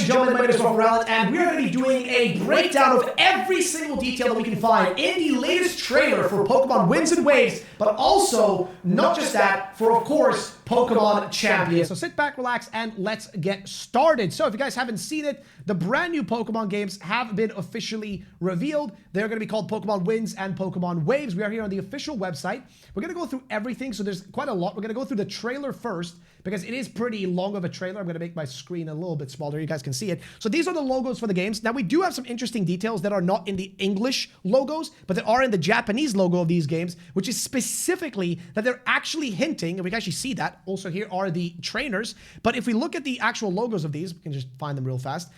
and gentlemen, my name is RuffledRowlit, and we're going to be doing a breakdown of every single detail that we can find in the latest trailer for Pokemon Winds and Waves, but also, not just that, for, of course, Pokemon Champions. So sit back, relax, and let's get started. So if you guys haven't seen it, the brand new Pokemon games have been officially revealed. They're going to be called Pokemon Winds and Pokemon Waves. We are here on the official website. We're going to go through everything, so there's quite a lot. We're going to go through the trailer first, because it is pretty long of a trailer. I'm going to make my screen a little bit smaller. You guys can see it. So these are the logos for the games. Now, we do have some interesting details that are not in the English logos, but that are in the Japanese logo of these games, which is specifically that they're actually hinting, and we can actually see that. Also, here are the trainers. But if we look at the actual logos of these, we can just find them real fast.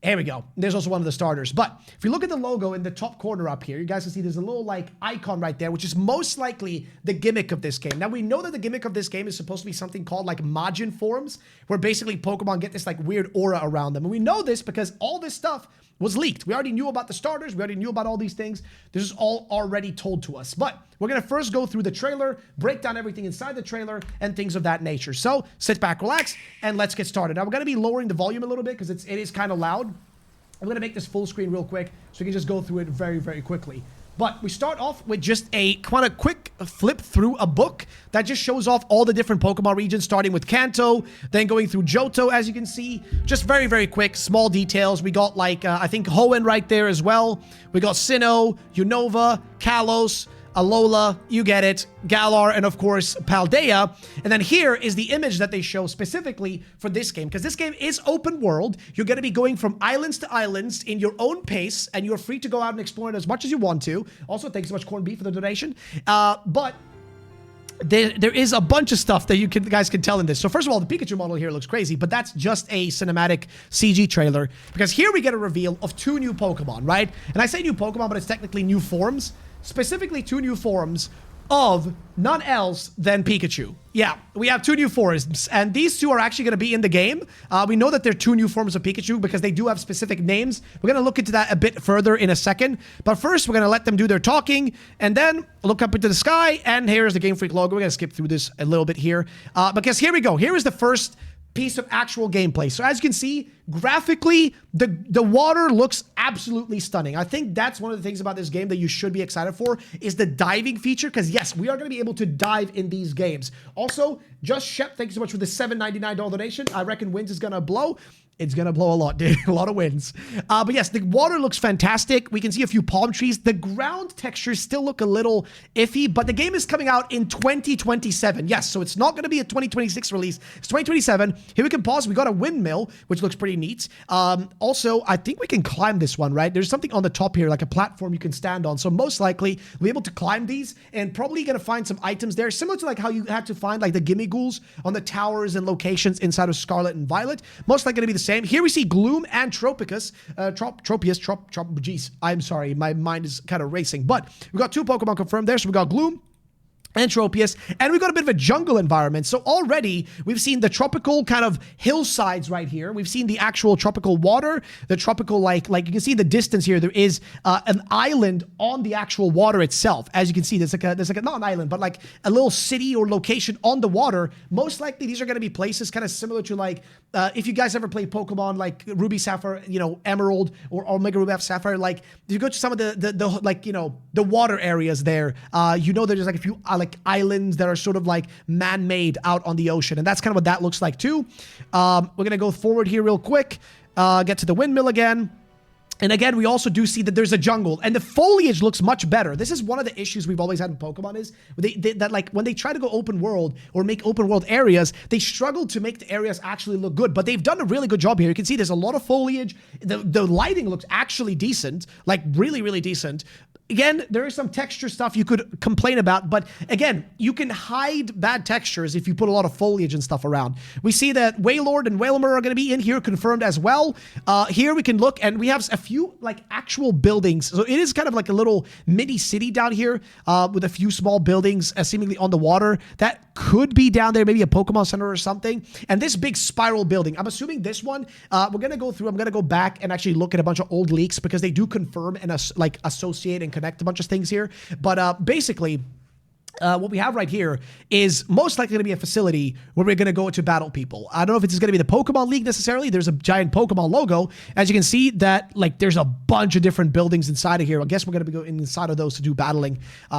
Here we go. There's also one of the starters. But if you look at the logo in the top corner up here, you guys can see there's a little like icon right there, which is most likely the gimmick of this game. Now, we know that the gimmick of this game is supposed to be something called like Majin forms, where basically Pokemon get this like weird aura around them. And we know this because all this stuff was leaked. We already knew about the starters. We already knew about all these things. This is all already told to us. But we're going to first go through the trailer, break down everything inside the trailer, and things of that nature. So sit back, relax, and let's get started. Now, we're going to be lowering the volume a little bit because it is kind of loud. I'm going to make this full screen real quick so we can just go through it very, very quickly. But we start off with just a kind of quick flip through a book that just shows off all the different Pokemon regions, starting with Kanto, then going through Johto, as you can see. Just very, very quick, small details. We got like, I think Hoenn right there as well. We got Sinnoh, Unova, Kalos, Alola, you get it, Galar, and of course, Paldea. And then here is the image that they show specifically for this game, because this game is open world. You're going to be going from islands to islands in your own pace, and you're free to go out and explore it as much as you want to. Also, thanks so much, Corned Beef, for the donation. But there is a bunch of stuff that you guys can tell in this. So first of all, the Pikachu model here looks crazy, but that's just a cinematic CG trailer, because here we get a reveal of 2 new Pokemon, right? And I say new Pokemon, but it's technically new forms. Specifically 2 new forms of none else than Pikachu. Yeah, we have 2 new forms, and these 2 are actually going to be in the game. We know that they're 2 new forms of Pikachu because they do have specific names. We're going to look into that a bit further in a second. But first, we're going to let them do their talking, and then look up into the sky, and here's the Game Freak logo. We're going to skip through this a little bit here, because here we go. Here is the first piece of actual gameplay. So as you can see, graphically, the water looks absolutely stunning. I think that's one of the things about this game that you should be excited for, is the diving feature, because yes, we are going to be able to dive in these games. Also, Just Shep, thank you so much for the $7.99 donation. I reckon Winds is going to blow. It's going to blow a lot, dude. A lot of winds. But yes, the water looks fantastic. We can see a few palm trees. The ground textures still look a little iffy, but the game is coming out in 2027. Yes, so it's not going to be a 2026 release. It's 2027. Here we can pause. We got a windmill, which looks pretty neat. Also, I think we can climb this one, right? There's something on the top here, like a platform you can stand on. So most likely, we'll be able to climb these and probably going to find some items there, similar to like how you had to find like the gimme ghouls on the towers and locations inside of Scarlet and Violet. Most likely going to be the same. Here we see Gloom and Tropius. Jeez, I'm sorry, my mind is kind of racing. But we got 2 Pokemon confirmed there. So we got Gloom and Tropius, and we got a bit of a jungle environment. So already we've seen the tropical kind of hillsides right here. We've seen the actual tropical water, the tropical like you can see in the distance here, there is an island on the actual water itself. As you can see, there's like a not an island, but like a little city or location on the water. Most likely these are going to be places kind of similar to like if you guys ever played Pokemon like Ruby Sapphire, you know, Emerald, or Omega Ruby Sapphire, like if you go to some of the like, you know, the water areas there, you know, there's like a few like islands that are sort of like man-made out on the ocean, and that's kind of what that looks like too. We're gonna go forward here real quick, get to the windmill again. And again, we also do see that there's a jungle, and the foliage looks much better. This is one of the issues we've always had in Pokemon, is that like when they try to go open world or make open world areas, they struggle to make the areas actually look good. But they've done a really good job here. You can see there's a lot of foliage. The lighting looks actually decent, like really, really decent. Again, there is some texture stuff you could complain about, but again, you can hide bad textures if you put a lot of foliage and stuff around. We see that Wailord and Wailmer are going to be in here, confirmed as well. Here we can look, and we have a few like actual buildings. So it is kind of like a little mini city down here with a few small buildings seemingly on the water. That could be down there, maybe a Pokemon Center or something. And this big spiral building, I'm assuming this one, we're going to go through, I'm going to go back and actually look at a bunch of old leaks, because they do confirm and like associate and connect a bunch of things here. But basically, what we have right here is most likely going to be a facility where we're going to go to battle people. I don't know if it's going to be the Pokemon League necessarily. There's a giant Pokemon logo. As you can see that, like, there's a bunch of different buildings inside of here. I guess we're going to be going inside of those to do battling,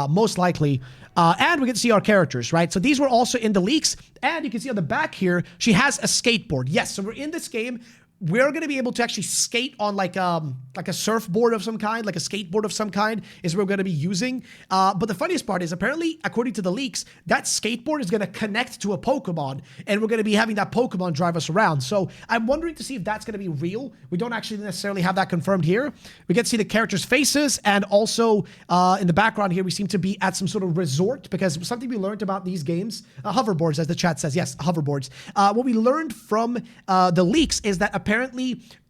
most likely. And we get to see our characters, right? So these were also in the leaks. And you can see on the back here, she has a skateboard. Yes, so we're in this game. We're going to be able to actually skate on like a surfboard of some kind, like a skateboard of some kind is what we're going to be using. But the funniest part is apparently, according to the leaks, that skateboard is going to connect to a Pokemon and we're going to be having that Pokemon drive us around. So I'm wondering to see if that's going to be real. We don't actually necessarily have that confirmed here. We get to see the characters' faces and also in the background here, we seem to be at some sort of resort because something we learned about these games, hoverboards, as the chat says. Yes, hoverboards. What we learned from the leaks is that apparently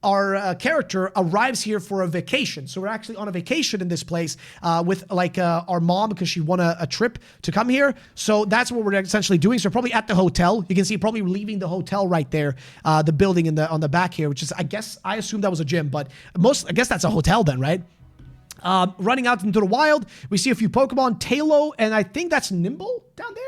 our character arrives here for a vacation. So we're actually on a vacation in this place with like our mom because she won a trip to come here. So that's what we're essentially doing. So we're probably at the hotel. You can see probably leaving the hotel right there, the building on the back here, which is, I assume that was a gym, but I guess that's a hotel then, right? Running out into the wild, we see a few Pokemon, Talo, and I think that's Nimble down there.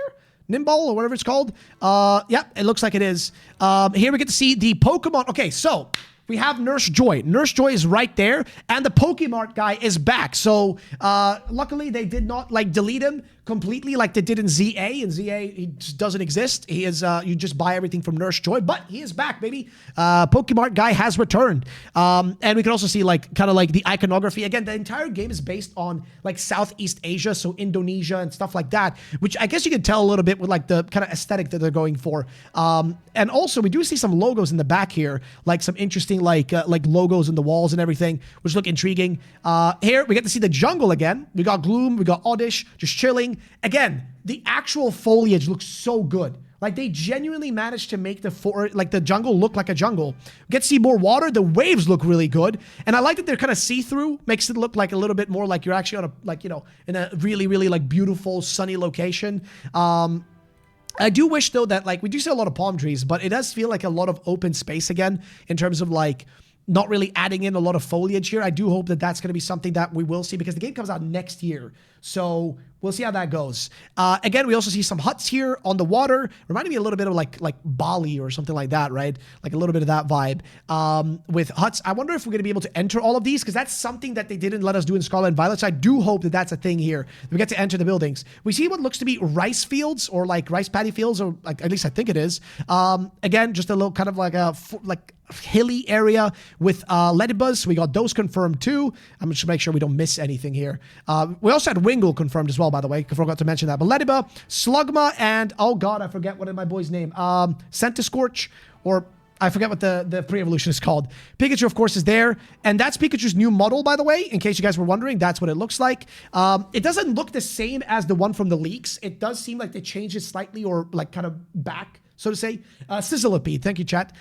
Nimble or whatever it's called. Yep, it looks like it is. Here we get to see the Pokemon. Okay, so we have Nurse Joy. Nurse Joy is right there, and the Pokemart guy is back. So luckily they did not like delete him completely like they did in ZA. In ZA, he just doesn't exist. He is, you just buy everything from Nurse Joy, but he is back, baby. Pokemart guy has returned. And we can also see like, kind of like the iconography. Again, the entire game is based on like Southeast Asia, so Indonesia and stuff like that, which I guess you can tell a little bit with like the kind of aesthetic that they're going for. And also we do see some logos in the back here, like some interesting like logos in the walls and everything, which look intriguing. Here we get to see the jungle again. We got Gloom, we got Oddish, just chilling. Again, the actual foliage looks so good. Like they genuinely managed to make the jungle look like a jungle. We get to see more water. The waves look really good. And I like that they're kind of see-through. Makes it look like a little bit more like you're actually on a, like, you know, in a really, really like beautiful sunny location. I do wish though that like we do see a lot of palm trees, but it does feel like a lot of open space again in terms of like not really adding in a lot of foliage here. I do hope that that's going to be something that we will see because the game comes out next year. So we'll see how that goes. Again, we also see some huts here on the water. Reminding me a little bit of like Bali or something like that, right? Like a little bit of that vibe with huts. I wonder if we're going to be able to enter all of these because that's something that they didn't let us do in Scarlet and Violet. So I do hope that that's a thing here. We get to enter the buildings. We see what looks to be rice fields or like rice paddy fields, or like at least I think it is. Again, just a little kind of like a hilly area with Ladybuzz. We got those confirmed too. I'm just to make sure we don't miss anything here. We also had Wingull confirmed as well, by the way. I forgot to mention that. But Ladybuzz, Slugma, and oh god, I forget what is my boy's name. Centiscorch, or I forget what the pre-evolution is called. Pikachu, of course, is there. And that's Pikachu's new model, by the way, in case you guys were wondering. That's what it looks like. It doesn't look the same as the one from the leaks. It does seem like they changed it slightly or like kind of back, so to say. Sizzlipede, thank you, chat.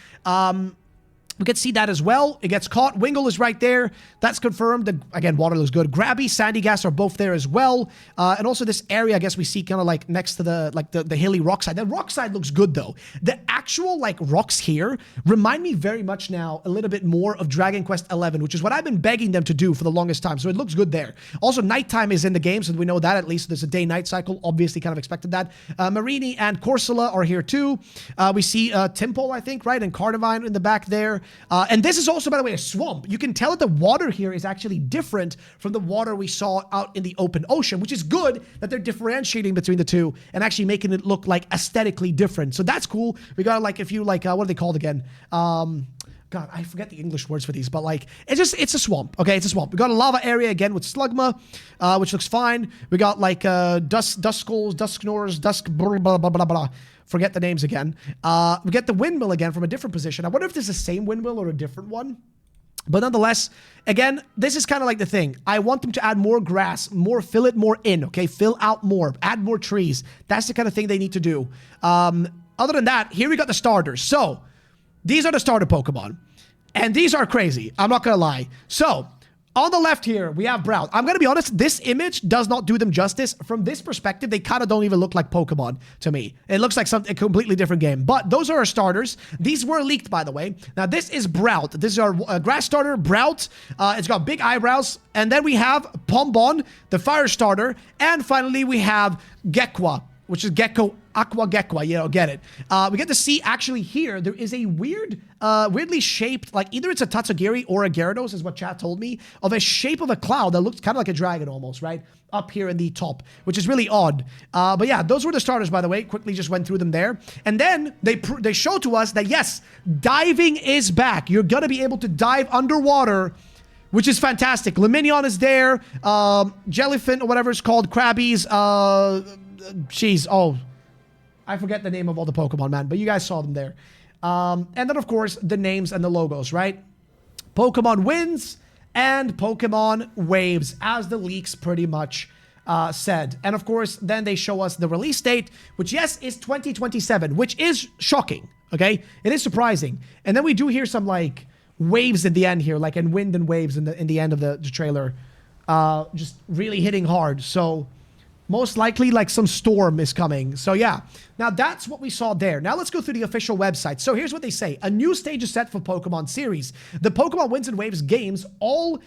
We get to see that as well. It gets caught. Wingull is right there. That's confirmed. Again, water looks good. Grabby, Sandygast are both there as well. And also this area, I guess we see kind of like next to the hilly rock side. The rock side looks good though. The actual like rocks here remind me very much now a little bit more of Dragon Quest XI, which is what I've been begging them to do for the longest time. So it looks good there. Also, nighttime is in the game, so we know that at least. There's a day-night cycle. Obviously, kind of expected that. Marini and Corsola are here too. We see Timpole, I think, right? And Cardivine in the back there. And this is also, by the way, a swamp. You can tell that the water here is actually different from the water we saw out in the open ocean, which is good that they're differentiating between the two and actually making it look like aesthetically different. So that's cool. We got like a few like, what are they called again? God, I forget the English words for these, but like, it's a swamp. Okay, it's a swamp. We got a lava area again with Slugma, which looks fine. We got like Duskulls, Dusknors, blah, blah, blah, blah, blah. Forget the names again. We get the windmill again from a different position. I wonder if this is the same windmill or a different one. But nonetheless, again, this is kind of like the thing. I want them to add more grass, fill it more in, okay? Fill out more, add more trees. That's the kind of thing they need to do. Other than that, here we got the starters. So, these are the starter Pokemon. And these are crazy. I'm not going to lie. So, On the left here, we have Brown. I'm going to be honest, this image does not do them justice. From this perspective, they kind of don't even look like Pokemon to me. It looks like a completely different game. But those are our starters. These were leaked, by the way. Now, this is Brout. This is our grass starter, Brout. It's got big eyebrows. And then we have Pombon, the fire starter. And finally, we have Gekwa, which is Gecko, Aqua Gekwa, you know, get it. We get to see, actually, here, there is a weirdly shaped, like, either it's a Tatsugiri or a Gyarados, is what chat told me, of a shape of a cloud that looks kind of like a dragon almost, right? Up here in the top, which is really odd. But yeah, those were the starters, by the way. Quickly just went through them there. And then they show to us that, yes, diving is back. You're going to be able to dive underwater, which is fantastic. Luminion is there. Jellyfin, or whatever it's called. Krabbies. Jeez, oh, I forget the name of all the Pokemon, man, but you guys saw them there. And then, of course, the names and the logos, right? Pokemon Winds and Pokemon Waves, as the leaks pretty much said. And, of course, then they show us the release date, which, yes, is 2027, which is shocking, okay? It is surprising. And then we do hear some, like, waves at the end here, like in Wind and Waves in the end of the trailer, just really hitting hard. So most likely, like, some storm is coming. So, yeah. Now, that's what we saw there. Now, let's go through the official website. So, here's what they say. A new stage is set for Pokemon series. The Pokemon Winds and Waves games, all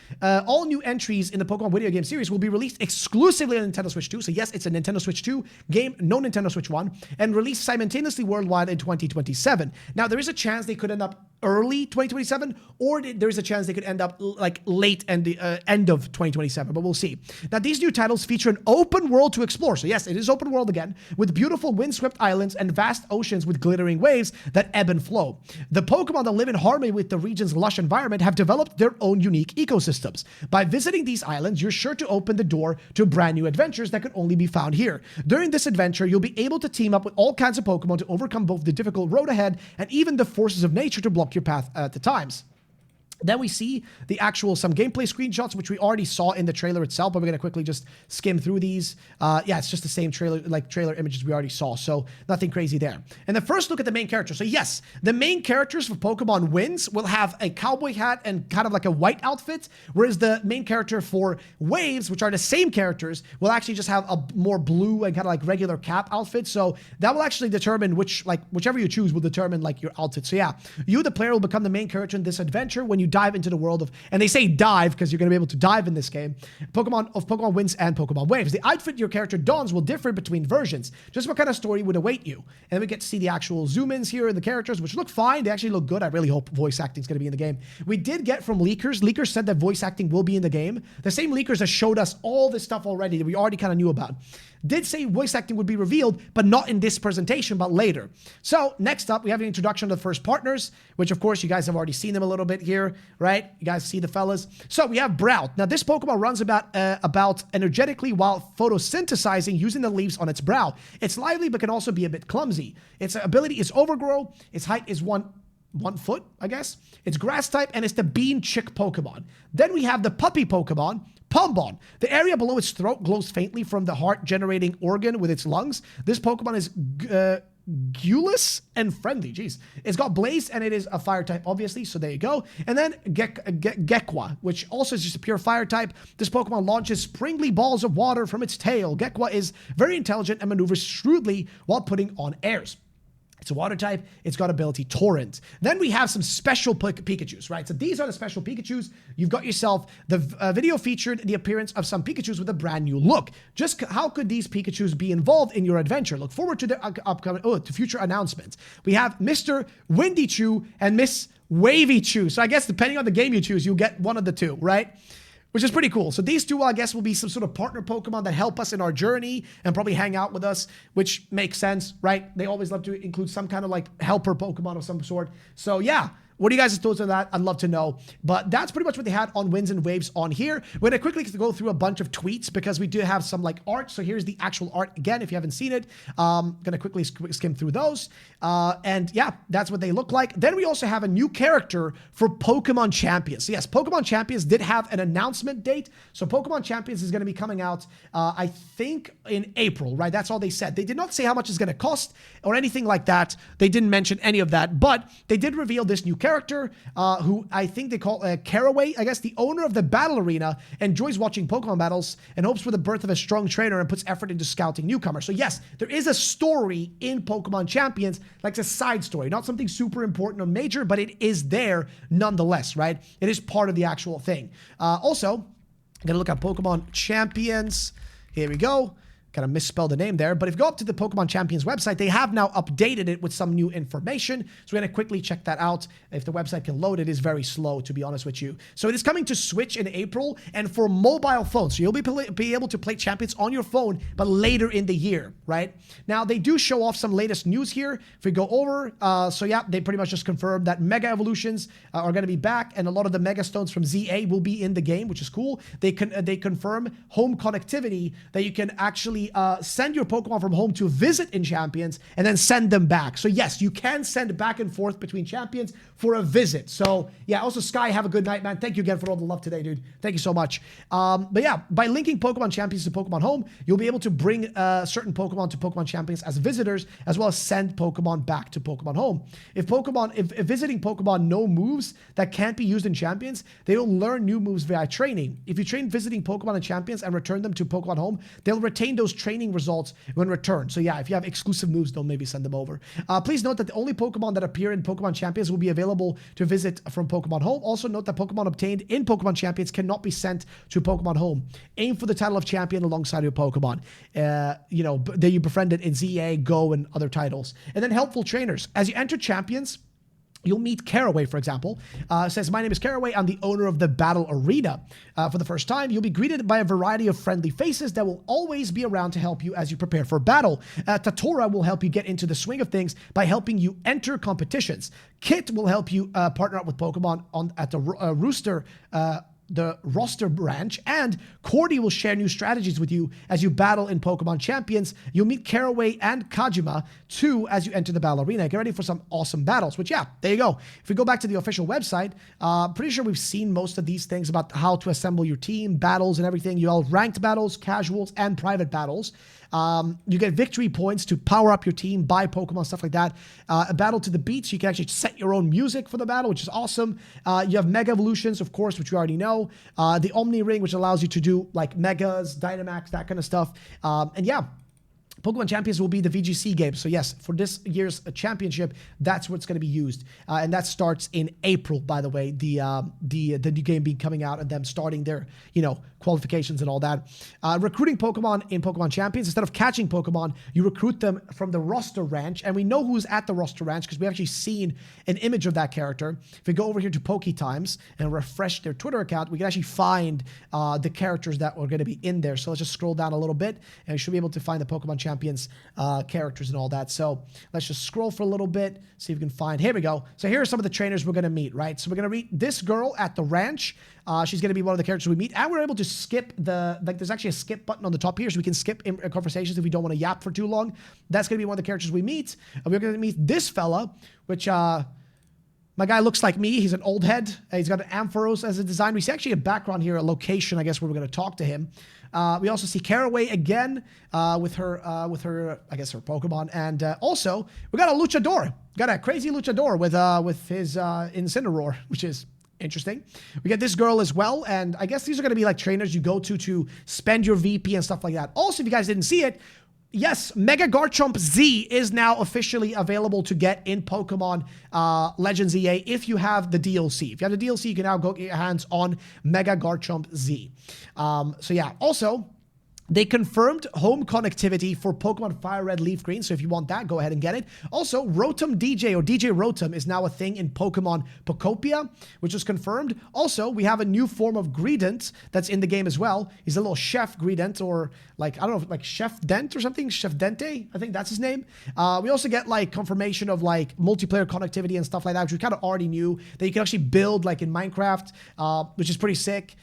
new entries in the Pokemon video game series will be released exclusively on Nintendo Switch 2. So, yes, it's a Nintendo Switch 2 game, no Nintendo Switch 1, and released simultaneously worldwide in 2027. Now, there is a chance they could end up early 2027, or there's a chance they could end up like late and the end of 2027, but we'll see. Now, these new titles feature an open world to explore. So, yes, it is open world again, with beautiful windswept islands and vast oceans with glittering waves that ebb and flow. The Pokemon that live in harmony with the region's lush environment have developed their own unique ecosystems. By visiting these islands, you're sure to open the door to brand new adventures that could only be found here. During this adventure, you'll be able to team up with all kinds of Pokemon to overcome both the difficult road ahead and even the forces of nature to block your path at the times. Then we see the actual, some gameplay screenshots, which we already saw in the trailer itself, but we're going to quickly just skim through these. Yeah, it's just the same trailer images we already saw, so nothing crazy there. And the first look at the main characters. So yes, the main characters for Pokemon Winds will have a cowboy hat and kind of like a white outfit, whereas the main character for Waves, which are the same characters, will actually just have a more blue and kind of like regular cap outfit. So that will actually determine whichever you choose will determine like your outfit. So yeah, you, the player, will become the main character in this adventure when you dive into the world of, and they say dive because you're going to be able to dive in this game, Pokemon Winds and Pokemon Waves. The outfit your character dons will differ between versions. Just what kind of story would await you? And then we get to see the actual zoom-ins here in the characters, which look fine. They actually look good. I really hope voice acting is going to be in the game. We did get from leakers. Leakers said that voice acting will be in the game. The same leakers that showed us all this stuff already that we already kind of knew about. Did say voice acting would be revealed, but not in this presentation, but later. So next up, we have an introduction to the first partners, which of course you guys have already seen them a little bit here, right? You guys see the fellas. So we have Brout. Now this Pokemon runs about energetically while photosynthesizing using the leaves on its brow. It's lively, but can also be a bit clumsy. Its ability is Overgrow. Its height is 1 foot, I guess. It's grass type, and it's the Bean Chick Pokemon. Then we have the puppy Pokemon, Pombon. The area below its throat glows faintly from the heart-generating organ with its lungs. This Pokemon is gueless and friendly. Jeez. It's got Blaze, and it is a fire type, obviously, so there you go. And then Gekwa, which also is just a pure fire type. This Pokemon launches springly balls of water from its tail. Gekwa is very intelligent and maneuvers shrewdly while putting on airs. It's a water type. It's got ability Torrent. Then we have some special Pikachus, right? So these are the special Pikachus. You've got yourself, the video featured the appearance of some Pikachus with a brand new look. Just how could these Pikachus be involved in your adventure? Look forward to the upcoming, to future announcements. We have Mr. Windy Chew and Miss Wavy Chew. So I guess depending on the game you choose, you'll get one of the two, right? Which is pretty cool. So these two, I guess, will be some sort of partner Pokemon that help us in our journey and probably hang out with us, which makes sense, right? They always love to include some kind of like helper Pokemon of some sort. So yeah, what are you guys' thoughts on that? I'd love to know. But that's pretty much what they had on Winds and Waves on here. We're going to quickly go through a bunch of tweets because we do have some like art. So here's the actual art again, if you haven't seen it. Going to quickly skim through those. And yeah, that's what they look like. Then we also have a new character for Pokemon Champions. So yes, Pokemon Champions did have an announcement date. So Pokemon Champions is going to be coming out, I think, in April, right? That's all they said. They did not say how much it's going to cost or anything like that. They didn't mention any of that, but they did reveal this new character. character who I think they call Caraway, I guess, the owner of the battle arena, enjoys watching Pokemon battles and hopes for the birth of a strong trainer and puts effort into scouting newcomers. So yes, there is a story in Pokemon Champions, like it's a side story, not something super important or major, but it is there nonetheless, right? It is part of the actual thing. Also, I'm going to look at Pokemon Champions. Here we go. Kind of misspelled the name there, but if you go up to the Pokemon Champions website, they have now updated it with some new information. So we're going to quickly check that out. If the website can load, it is very slow, to be honest with you. So it is coming to Switch in April and for mobile phones. So you'll be able to play Champions on your phone, but later in the year, right? Now, they do show off some latest news here. If we go over, so yeah, they pretty much just confirmed that Mega Evolutions are going to be back, and a lot of the Mega Stones from ZA will be in the game, which is cool. They confirm home connectivity, that you can actually send your Pokemon from home to visit in Champions and then send them back. So yes, you can send back and forth between Champions for a visit. So yeah, also Sky, have a good night, man. Thank you again for all the love today, dude. Thank you so much. But yeah, by linking Pokemon Champions to Pokemon Home, you'll be able to bring certain Pokemon to Pokemon Champions as visitors, as well as send Pokemon back to Pokemon Home. If visiting Pokemon know moves that can't be used in Champions, they will learn new moves via training. If you train visiting Pokemon in Champions and return them to Pokemon Home, they'll retain those training results when returned. So yeah, if you have exclusive moves, they'll maybe send them over. Please note that the only Pokemon that appear in Pokemon Champions will be available to visit from Pokemon Home. Also note that Pokemon obtained in Pokemon Champions cannot be sent to Pokemon Home. Aim for the title of champion alongside your Pokemon. That you befriended in ZA, Go, and other titles. And then helpful trainers. As you enter Champions, you'll meet Caraway, for example. Says, my name is Caraway. I'm the owner of the battle arena. For the first time, you'll be greeted by a variety of friendly faces that will always be around to help you as you prepare for battle. Tatora will help you get into the swing of things by helping you enter competitions. Kit will help you partner up with Pokemon at the roster branch, and Cordy will share new strategies with you as you battle in Pokemon Champions. You'll meet Caraway and Kajima too as you enter the battle arena. Get ready for some awesome battles, which, yeah, there you go. If we go back to the official website, pretty sure we've seen most of these things about how to assemble your team, battles and everything. You all ranked battles, casuals, and private battles. You get victory points to power up your team, buy Pokemon, stuff like that. A battle to the beat, so you can actually set your own music for the battle, which is awesome. You have Mega Evolutions, of course, which you already know. The Omni Ring, which allows you to do like Megas, Dynamax, that kind of stuff. And yeah, Pokemon Champions will be the VGC game. So yes, for this year's championship, that's what's going to be used. And that starts in April, by the way, the new game being coming out and them starting their, qualifications and all that. Recruiting Pokemon in Pokemon Champions, instead of catching Pokemon, you recruit them from the roster ranch. And we know who's at the roster ranch because we've actually seen an image of that character. If we go over here to Poketimes and refresh their Twitter account, we can actually find the characters that are going to be in there. So let's just scroll down a little bit and we should be able to find the Pokemon Champions characters and all that. So let's just scroll for a little bit, see if we can find. Here we go. So here are some of the trainers we're going to meet, right? So we're going to meet this girl at the ranch. She's going to be one of the characters we meet, and we're able to skip there's actually a skip button on the top here, so we can skip conversations if we don't want to yap for too long. That's going to be one of the characters we meet. And we're going to meet this fella, which my guy looks like me. He's an old head. He's got an Ampharos as a design. We see actually a background here, a location, I guess, where we're going to talk to him. We also see Caraway again with her, I guess, her Pokemon. And also, we got a Luchador. We got a crazy Luchador with his Incineroar, which is interesting. We get this girl as well, and I guess these are going to be like trainers you go to spend your VP and stuff like that. Also, if you guys didn't see it, yes, Mega Garchomp Z is now officially available to get in Pokemon Legends ZA if you have the DLC. If you have the DLC, you can now go get your hands on Mega Garchomp Z. So yeah, also, they confirmed home connectivity for Pokemon Fire Red, Leaf Green, so if you want that, go ahead and get it. Also, Rotom DJ, or DJ Rotom, is now a thing in Pokemon Pokopia, which was confirmed. Also, we have a new form of Greedent that's in the game as well. He's a little Chef Greedent, or like, I don't know, like Chef Dent or something? Chef Dente, I think that's his name. We also get like confirmation of like multiplayer connectivity and stuff like that, which we kind of already knew, that you can actually build like in Minecraft, which is pretty sick.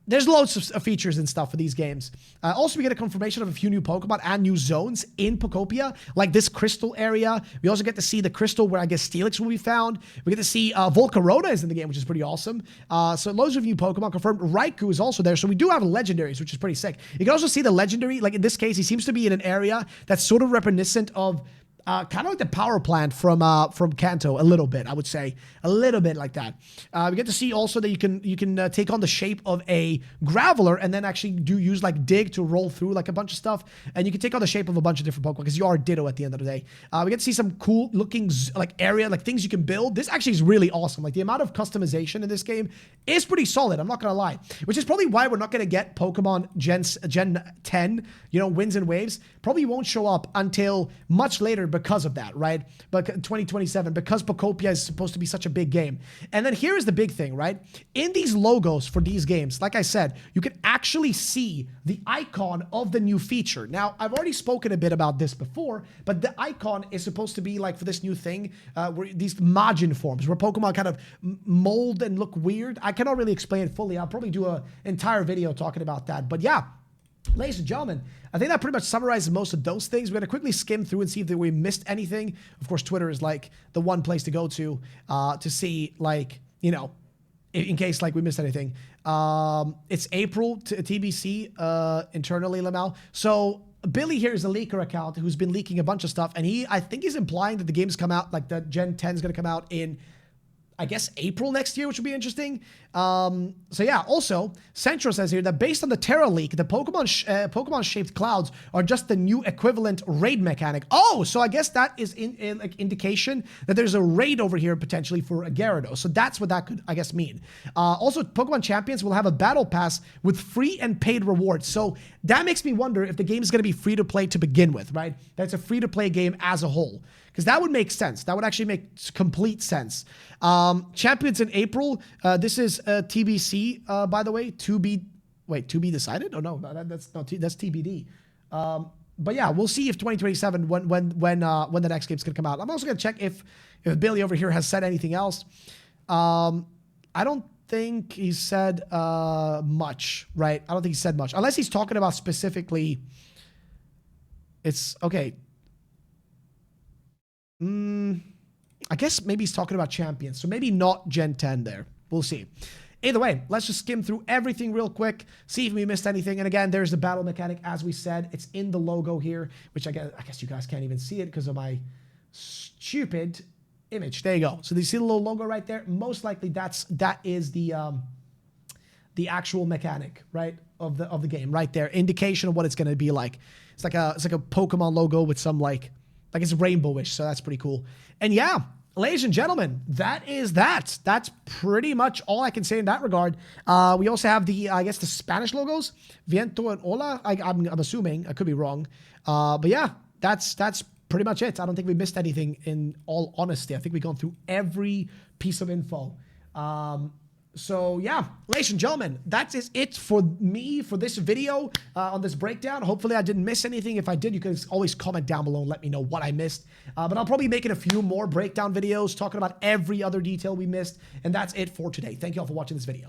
There's loads of features and stuff for these games. Also, we get a confirmation of a few new Pokemon and new zones in Pokopia, like this crystal area. We also get to see the crystal where I guess Steelix will be found. We get to see Volcarona is in the game, which is pretty awesome. So loads of new Pokemon confirmed. Raikou is also there. So we do have legendaries, which is pretty sick. You can also see the legendary, like in this case, he seems to be in an area that's sort of reminiscent of kind of like the power plant from Kanto, a little bit, I would say. A little bit like that. We get to see also that you can take on the shape of a Graveler and then actually use like Dig to roll through like a bunch of stuff. And you can take on the shape of a bunch of different Pokemon because you are Ditto at the end of the day. We get to see some cool looking like area, like things you can build. This actually is really awesome. Like the amount of customization in this game is pretty solid. I'm not going to lie. Which is probably why we're not going to get Pokemon Gen 10, you know, Winds and Waves. Probably won't show up until much later because of that, right? But 2027, because Pokopia is supposed to be such a big game. And then here is the big thing, right? In these logos for these games, like I said, you can actually see the icon of the new feature. Now, I've already spoken a bit about this before, but the icon is supposed to be like for this new thing, where these Majin forms, where Pokemon kind of mold and look weird. I cannot really explain it fully. I'll probably do an entire video talking about that. But yeah, ladies and gentlemen, I think that pretty much summarizes most of those things. We're going to quickly skim through and see if we missed anything. Of course, Twitter is like the one place to go to see, like, you know, in case like we missed anything. It's April to TBC internally, Lamel. So Billy here is a leaker account who's been leaking a bunch of stuff. And I think he's implying that the game's come out, like the Gen 10 is going to come out in, I guess, April next year, which would be interesting. So yeah, also, Centro says here that based on the Terra leak, the Pokemon-shaped clouds are just the new equivalent raid mechanic. Oh, so I guess that is in like indication that there's a raid over here potentially for a Gyarados. So that's what that could, I guess, mean. Also, Pokemon Champions will have a battle pass with free and paid rewards. So that makes me wonder if the game is going to be free to play to begin with, right? That's a free to play game as a whole. Because that would make sense. That would actually make complete sense. Champions in April. This is TBC, by the way. To be decided? Oh no, that's TBD. But yeah, we'll see if 2027 when the next game's gonna come out. I'm also gonna check if Billy over here has said anything else. I don't think he said much, right? I don't think he said much, unless he's talking about specifically. It's okay. I guess maybe he's talking about Champions, so maybe not Gen 10 there. We'll see. Either way, let's just skim through everything real quick, see if we missed anything. And again, there's the battle mechanic, as we said. It's in the logo here, which I guess you guys can't even see it because of my stupid image. There you go. So you see the little logo right there? Most likely that is the actual mechanic, right, of the game right there. Indication of what it's going to be like. It's like a Pokemon logo with some like it's rainbowish, so that's pretty cool. And yeah, ladies and gentlemen, that is that. That's pretty much all I can say in that regard. We also have the, I guess, the Spanish logos, Viento and Ola. I'm assuming, I could be wrong. But yeah, that's pretty much it. I don't think we missed anything, in all honesty. I think we've gone through every piece of info. So yeah, ladies and gentlemen, that is it for me for this video on this breakdown. Hopefully I didn't miss anything. If I did, you can always comment down below and let me know what I missed. But I'll probably be making a few more breakdown videos talking about every other detail we missed. And that's it for today. Thank you all for watching this video.